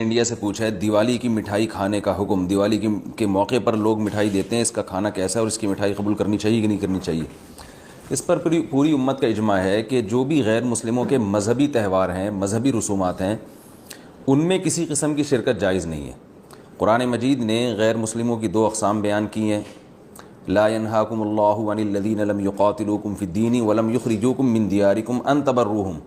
India سے پوچھا ہے دیوالی کی مٹھائی کھانے کا حکم، دیوالی کے موقع پر لوگ مٹھائی دیتے ہیں، اس کا کھانا کیسا ہے اور اس کی مٹھائی قبول کرنی چاہیے کہ نہیں کرنی چاہیے؟ اس پر پوری امت کا اجماع ہے کہ جو بھی غیر مسلموں کے مذہبی تہوار ہیں، مذہبی رسومات ہیں، ان میں کسی قسم کی شرکت جائز نہیں ہے۔ قرآن مجید نے غیر مسلموں کی دو اقسام بیان کی ہیں، لا ينهاكم الله عن الذين لم يقاتلوكم في الدين ولم يخرجوكم من دياركم ان تبروهم،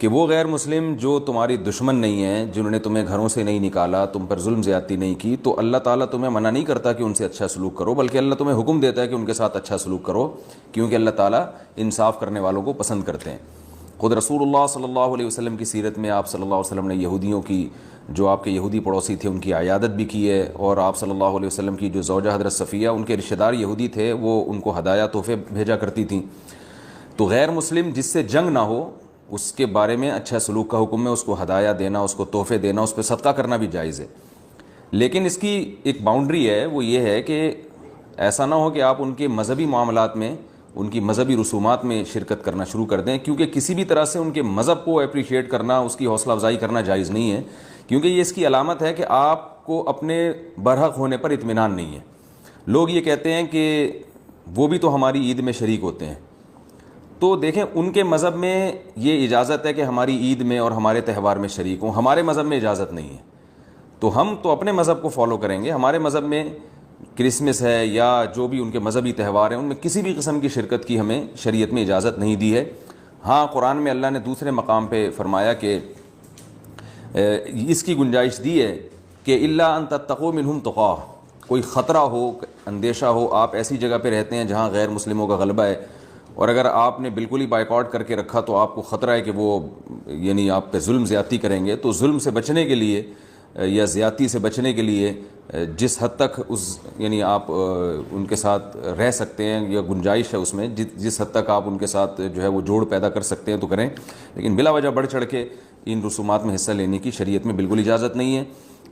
کہ وہ غیر مسلم جو تمہاری دشمن نہیں ہیں، جنہوں نے تمہیں گھروں سے نہیں نکالا، تم پر ظلم زیادتی نہیں کی، تو اللہ تعالیٰ تمہیں منع نہیں کرتا کہ ان سے اچھا سلوک کرو، بلکہ اللہ تمہیں حکم دیتا ہے کہ ان کے ساتھ اچھا سلوک کرو، کیونکہ اللہ تعالیٰ انصاف کرنے والوں کو پسند کرتے ہیں۔ خود رسول اللہ صلی اللہ علیہ وسلم کی سیرت میں آپ صلی اللہ علیہ وسلم نے یہودیوں کی، جو آپ کے یہودی پڑوسی تھے، ان کی عیادت بھی کی ہے، اور آپ صلی اللہ علیہ وسلم کی جو زوجہ حضرت صفیہ، ان کے رشتہ دار یہودی تھے، وہ ان کو ہدایہ تحفے بھیجا کرتی تھیں۔ تو غیر مسلم جس سے جنگ نہ ہو اس کے بارے میں اچھا سلوک کا حکم ہے، اس کو ہدایہ دینا، اس کو تحفے دینا، اس پہ صدقہ کرنا بھی جائز ہے۔ لیکن اس کی ایک باؤنڈری ہے، وہ یہ ہے کہ ایسا نہ ہو کہ آپ ان کے مذہبی معاملات میں، ان کی مذہبی رسومات میں شرکت کرنا شروع کر دیں، کیونکہ کسی بھی طرح سے ان کے مذہب کو اپریشیٹ کرنا، اس کی حوصلہ افزائی کرنا جائز نہیں ہے، کیونکہ یہ اس کی علامت ہے کہ آپ کو اپنے برحق ہونے پر اطمینان نہیں ہے۔ لوگ یہ کہتے ہیں کہ وہ بھی تو ہماری عید میں شریک ہوتے ہیں، تو دیکھیں ان کے مذہب میں یہ اجازت ہے کہ ہماری عید میں اور ہمارے تہوار میں شریک ہوں، ہمارے مذہب میں اجازت نہیں ہے، تو ہم تو اپنے مذہب کو فالو کریں گے۔ ہمارے مذہب میں کرسمس ہے یا جو بھی ان کے مذہبی تہوار ہیں، ان میں کسی بھی قسم کی شرکت کی ہمیں شریعت میں اجازت نہیں دی ہے۔ ہاں، قرآن میں اللہ نے دوسرے مقام پہ فرمایا کہ اس کی گنجائش دی ہے کہ الا ان تتقوا منہم تقاہ، کوئی خطرہ ہو، اندیشہ ہو، آپ ایسی جگہ پہ رہتے ہیں جہاں غیر مسلموں کا غلبہ ہے، اور اگر آپ نے بالکل ہی بائیکاٹ کر کے رکھا تو آپ کو خطرہ ہے کہ وہ یعنی آپ پہ ظلم زیادتی کریں گے، تو ظلم سے بچنے کے لیے یا زیادتی سے بچنے کے لیے جس حد تک یعنی آپ ان کے ساتھ رہ سکتے ہیں یا گنجائش ہے اس میں، جس حد تک آپ ان کے ساتھ جو ہے وہ جوڑ پیدا کر سکتے ہیں تو کریں، لیکن بلا وجہ بڑھ چڑھ کے ان رسومات میں حصہ لینے کی شریعت میں بالکل اجازت نہیں ہے۔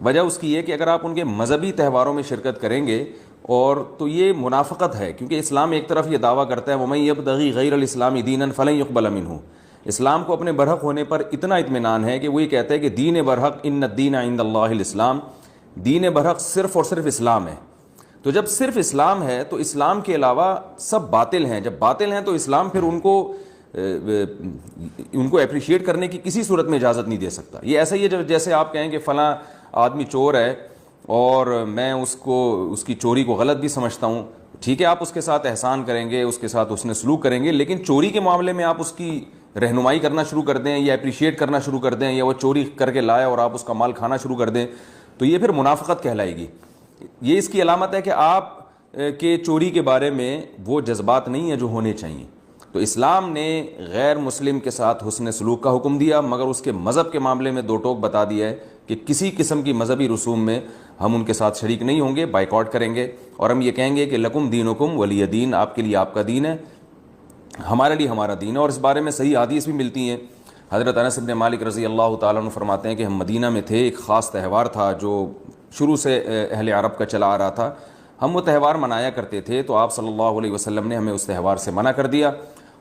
وجہ اس کی یہ کہ اگر آپ ان کے مذہبی تہواروں میں شرکت کریں گے اور تو یہ منافقت ہے، کیونکہ اسلام ایک طرف یہ دعویٰ کرتا ہے وَمَن يَبْتَغِي غَيْرَ الْإِسْلَامِ دِينًا فَلَن يُقْبَلَ مِنْهُ، اسلام کو اپنے برحق ہونے پر اتنا اطمینان ہے کہ وہ یہ کہتا ہے کہ دین برحق ان الدین عند اللہ الاسلام، دین برحق صرف اور صرف اسلام ہے۔ تو جب صرف اسلام ہے تو اسلام کے علاوہ سب باطل ہیں، جب باطل ہیں تو اسلام پھر ان کو اپریشیٹ کرنے کی کسی صورت میں اجازت نہیں دے سکتا۔ یہ ایسا ہی ہے جیسے آپ کہیں کہ فلاں آدمی چور ہے اور میں اس کی چوری کو غلط بھی سمجھتا ہوں، ٹھیک ہے، آپ اس کے ساتھ احسان کریں گے، اس کے ساتھ حسن سلوک کریں گے، لیکن چوری کے معاملے میں آپ اس کی رہنمائی کرنا شروع کر دیں یا اپریشیٹ کرنا شروع کر دیں، یا وہ چوری کر کے لایا اور آپ اس کا مال کھانا شروع کر دیں، تو یہ پھر منافقت کہلائے گی۔ یہ اس کی علامت ہے کہ آپ کے چوری کے بارے میں وہ جذبات نہیں ہیں جو ہونے چاہیے۔ تو اسلام نے غیر مسلم کے ساتھ حسن سلوک کا حکم دیا، مگر اس کے مذہب کے معاملے میں دو ٹوک بتا دیا ہے کہ کسی قسم کی مذہبی رسوم میں ہم ان کے ساتھ شریک نہیں ہوں گے، بائیکاٹ کریں گے، اور ہم یہ کہیں گے کہ لکم دینکم ولی دین، آپ کے لیے آپ کا دین ہے، ہمارے لیے ہمارا دین ہے۔ اور اس بارے میں صحیح حدیث بھی ملتی ہیں۔ حضرت انس بن مالک رضی اللہ تعالیٰ عنہ فرماتے ہیں کہ ہم مدینہ میں تھے، ایک خاص تہوار تھا جو شروع سے اہل عرب کا چلا آ رہا تھا، ہم وہ تہوار منایا کرتے تھے، تو آپ صلی اللہ علیہ وسلم نے ہمیں اس تہوار سے منع کر دیا،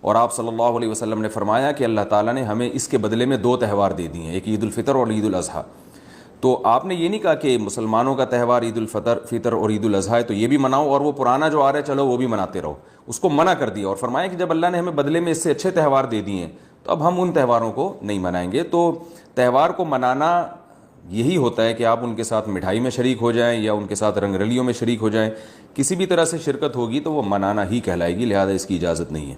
اور آپ صلی اللہ علیہ وسلم نے فرمایا کہ اللہ تعالیٰ نے ہمیں اس کے بدلے میں دو تہوار دے دیے ہیں، ایک عید الفطر اور عید الاضحیٰ۔ تو آپ نے یہ نہیں کہا کہ مسلمانوں کا تہوار عید الفطر اور عید الاضحیٰ ہے تو یہ بھی مناؤ، اور وہ پرانا جو آ رہا ہے چلو وہ بھی مناتے رہو، اس کو منع کر دیا، اور فرمایا کہ جب اللہ نے ہمیں بدلے میں اس سے اچھے تہوار دے دیے ہیں تو اب ہم ان تہواروں کو نہیں منائیں گے۔ تو تہوار کو منانا یہی ہوتا ہے کہ آپ ان کے ساتھ مٹھائی میں شریک ہو جائیں یا ان کے ساتھ رنگ رلیوں میں شریک ہو جائیں، کسی بھی طرح سے شرکت ہوگی تو وہ منانا ہی کہلائے گی، لہذا اس کی اجازت نہیں ہے۔